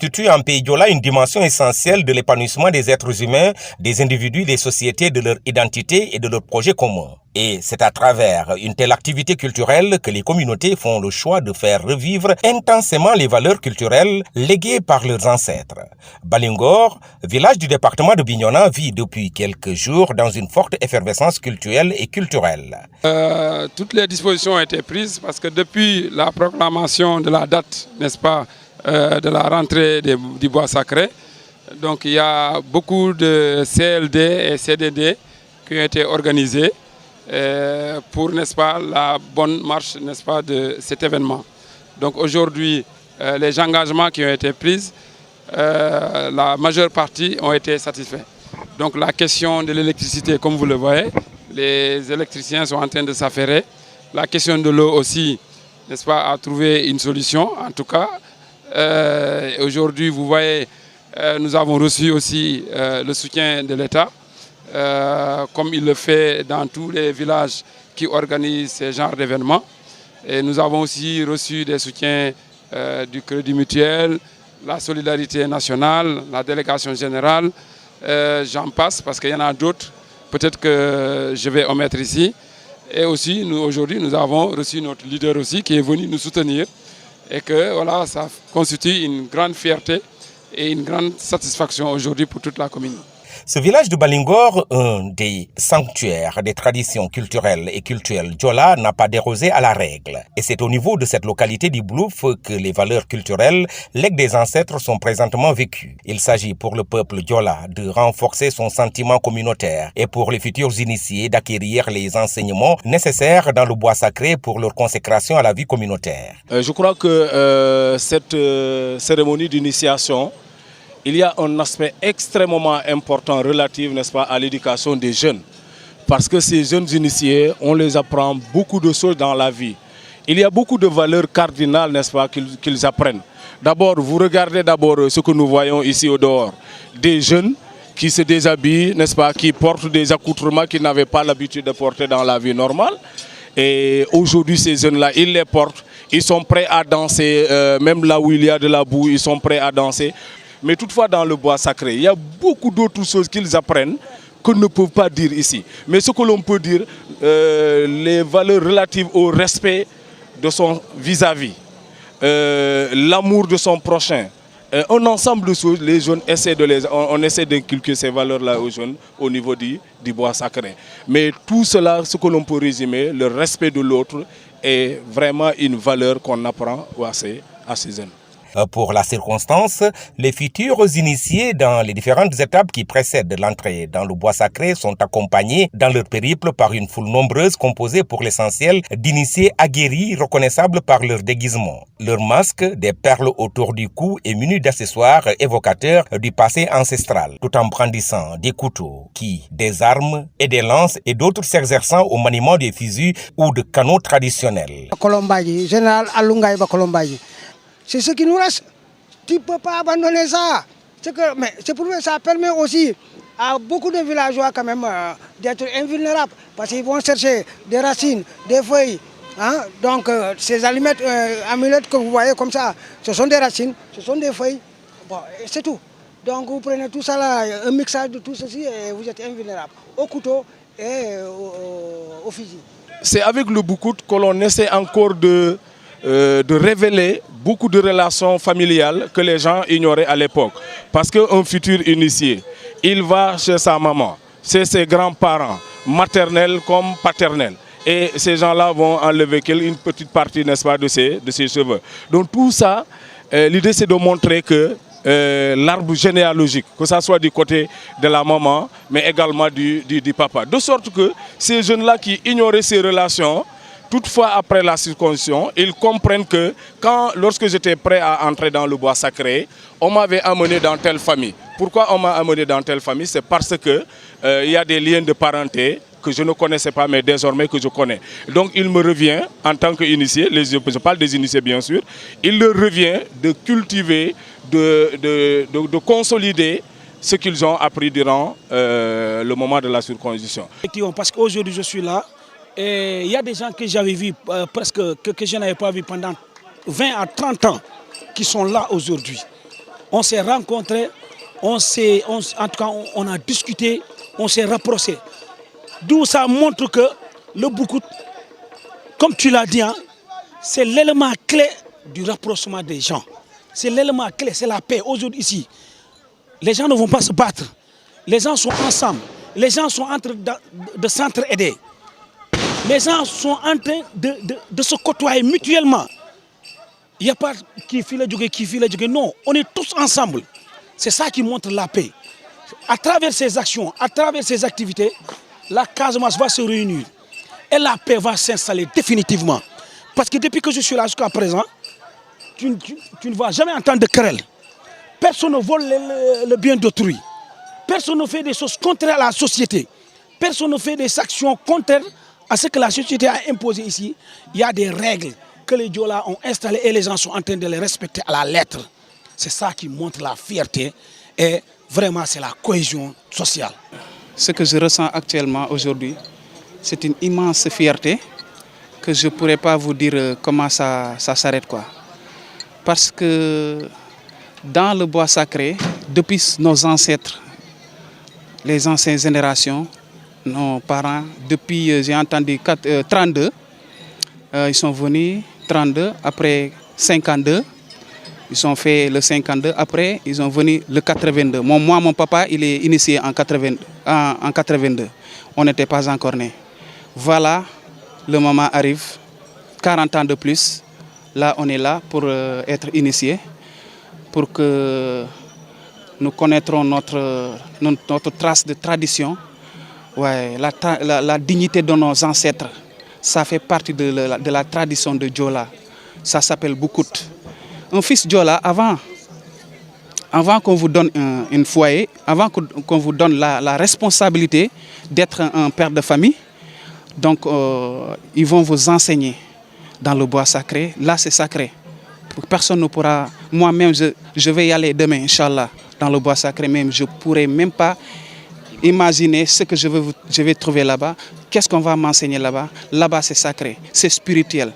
constitue en pays Diola une dimension essentielle de l'épanouissement des êtres humains, des individus, des sociétés, de leur identité et de leurs projets communs. Et c'est à travers une telle activité culturelle que les communautés font le choix de faire revivre intensément les valeurs culturelles léguées par leurs ancêtres. Balingor, village du département de Bignona, vit depuis quelques jours dans une forte effervescence culturelle et culturelle. Toutes les dispositions ont été prises parce que depuis la proclamation de la date, n'est-ce pas, de la rentrée du bois sacré, donc il y a beaucoup de CLD et CDD qui ont été organisés pour, n'est-ce pas, la bonne marche, n'est-ce pas, de cet événement. Donc aujourd'hui, les engagements qui ont été pris, la majeure partie ont été satisfaits. Donc la question de l'électricité, comme vous le voyez, les électriciens sont en train de s'affairer. La question de l'eau aussi, n'est-ce pas, a trouvé une solution, en tout cas. Aujourd'hui, vous voyez, nous avons reçu aussi le soutien de l'État, comme il le fait dans tous les villages qui organisent ce genre d'événements. Et nous avons aussi reçu des soutiens du Crédit Mutuel, la Solidarité Nationale, la Délégation Générale, j'en passe parce qu'il y en a d'autres, peut-être que je vais omettre ici. Et aussi, aujourd'hui, nous avons reçu notre leader aussi qui est venu nous soutenir et que voilà, ça constitue une grande fierté et une grande satisfaction aujourd'hui pour toute la commune. Ce village de Balingor, un des sanctuaires des traditions culturelles et culturelles Diola, n'a pas dérogé à la règle. Et c'est au niveau de cette localité d'Iblouf que les valeurs culturelles, legs des ancêtres, sont présentement vécues. Il s'agit pour le peuple Diola de renforcer son sentiment communautaire et pour les futurs initiés d'acquérir les enseignements nécessaires dans le bois sacré pour leur consécration à la vie communautaire. Je crois que cette cérémonie d'initiation, il y a un aspect extrêmement important relatif, n'est-ce pas, à l'éducation des jeunes. Parce que ces jeunes initiés, on les apprend beaucoup de choses dans la vie. Il y a beaucoup de valeurs cardinales, n'est-ce pas, qu'ils apprennent. D'abord, vous regardez d'abord ce que nous voyons ici au dehors. Des jeunes qui se déshabillent, n'est-ce pas, qui portent des accoutrements qu'ils n'avaient pas l'habitude de porter dans la vie normale. Et aujourd'hui, ces jeunes-là, ils les portent. Ils sont prêts à danser, même là où il y a de la boue, ils sont prêts à danser. Mais toutefois, dans le bois sacré, il y a beaucoup d'autres choses qu'ils apprennent qu'on ne peut pas dire ici. Mais ce que l'on peut dire, les valeurs relatives au respect de son vis-à-vis, l'amour de son prochain, un ensemble de choses, les jeunes essaient on essaie d'inculquer ces valeurs-là aux jeunes au niveau du bois sacré. Mais tout cela, ce que l'on peut résumer, le respect de l'autre est vraiment une valeur qu'on apprend à ces jeunes. Pour la circonstance, les futurs initiés dans les différentes étapes qui précèdent l'entrée dans le bois sacré sont accompagnés dans leur périple par une foule nombreuse composée pour l'essentiel d'initiés aguerris reconnaissables par leur déguisement. Leurs masques, des perles autour du cou et munis d'accessoires évocateurs du passé ancestral, tout en brandissant des couteaux, des armes et des lances et d'autres s'exerçant au maniement des fusils ou de canaux traditionnels. Colombaye, général Alungaï Colombaye. C'est ce qui nous reste. Tu ne peux pas abandonner ça. Mais c'est pour ça permet aussi à beaucoup de villageois quand même d'être invulnérables. Parce qu'ils vont chercher des racines, des feuilles. Hein? Donc ces amulettes que vous voyez comme ça, ce sont des racines, ce sont des feuilles. Bon, c'est tout. Donc vous prenez tout ça là, un mixage de tout ceci et vous êtes invulnérable. Au couteau et au fusil. C'est avec le boucout que l'on essaie encore de révéler beaucoup de relations familiales que les gens ignoraient à l'époque. Parce qu'un futur initié, il va chez sa maman, chez ses grands-parents, maternels comme paternels. Et ces gens-là vont enlever une petite partie, n'est-ce pas, de ses cheveux. Donc tout ça, l'idée c'est de montrer que l'arbre généalogique, que ce soit du côté de la maman, mais également du papa. De sorte que ces jeunes-là qui ignoraient ces relations, toutefois, après la circoncision, ils comprennent que lorsque j'étais prêt à entrer dans le bois sacré, on m'avait amené dans telle famille. Pourquoi on m'a amené dans telle famille? C'est parce que y a des liens de parenté que je ne connaissais pas, mais désormais que je connais. Donc il me revient, en tant qu'initié, je parle des initiés bien sûr, il leur revient de cultiver, de consolider ce qu'ils ont appris durant le moment de la circoncision. Effectivement, parce qu'aujourd'hui je suis là, et il y a des gens que j'avais vus, que je n'avais pas vus pendant 20 à 30 ans, qui sont là aujourd'hui. On s'est rencontrés, en tout cas, on a discuté, on s'est rapprochés. D'où ça montre que le Boucout, comme tu l'as dit, hein, c'est l'élément clé du rapprochement des gens. C'est l'élément clé, c'est la paix. Aujourd'hui ici, les gens ne vont pas se battre. Les gens sont ensemble. Les gens sont en train de s'entraider. Les gens sont en train de se côtoyer mutuellement. Il n'y a pas qui file le non, on est tous ensemble. C'est ça qui montre la paix. À travers ces actions, à travers ces activités, la Casamance va se réunir. Et la paix va s'installer définitivement. Parce que depuis que je suis là jusqu'à présent, tu ne vas jamais entendre de querelle. Personne ne vole le bien d'autrui. Personne ne fait des choses contraires à la société. Personne ne fait des actions contraires à ce que la société a imposé ici. Il y a des règles que les Diola ont installées et les gens sont en train de les respecter à la lettre. C'est ça qui montre la fierté et vraiment c'est la cohésion sociale. Ce que je ressens actuellement aujourd'hui, c'est une immense fierté que je ne pourrais pas vous dire comment ça s'arrête, quoi. Parce que dans le bois sacré, depuis nos ancêtres, les anciennes générations, nos parents, depuis, j'ai entendu 32, ils sont venus, 32, après 52, ils ont fait le 52, après ils sont venus le 82. Moi, mon papa, il est initié en 82. On n'était pas encore nés. Voilà, le moment arrive, 40 ans de plus, là on est là pour être initié, pour que nous connaîtrons notre trace de tradition. Ouais, la dignité de nos ancêtres, ça fait partie de la tradition de Diola. Ça s'appelle Boucout. Un fils Diola, avant qu'on vous donne un foyer, avant qu'on vous donne la responsabilité d'être un père de famille, donc ils vont vous enseigner dans le bois sacré. Là, c'est sacré. Personne ne pourra... Moi-même, je vais y aller demain, Inch'Allah, dans le bois sacré. Même, je ne pourrai même pas imaginer ce que je vais trouver là-bas. Qu'est-ce qu'on va m'enseigner là-bas? Là-bas, c'est sacré, c'est spirituel.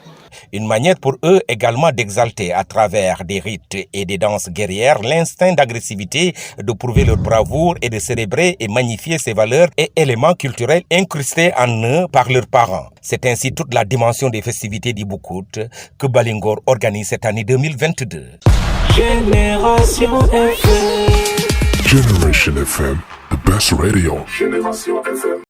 Une manière pour eux également d'exalter à travers des rites et des danses guerrières l'instinct d'agressivité, de prouver leur bravoure et de célébrer et magnifier ces valeurs et éléments culturels incrustés en eux par leurs parents. C'est ainsi toute la dimension des festivités du Boucout que Balingor organise cette année 2022. Génération FM. Generation FM, the best radio. Génération FM.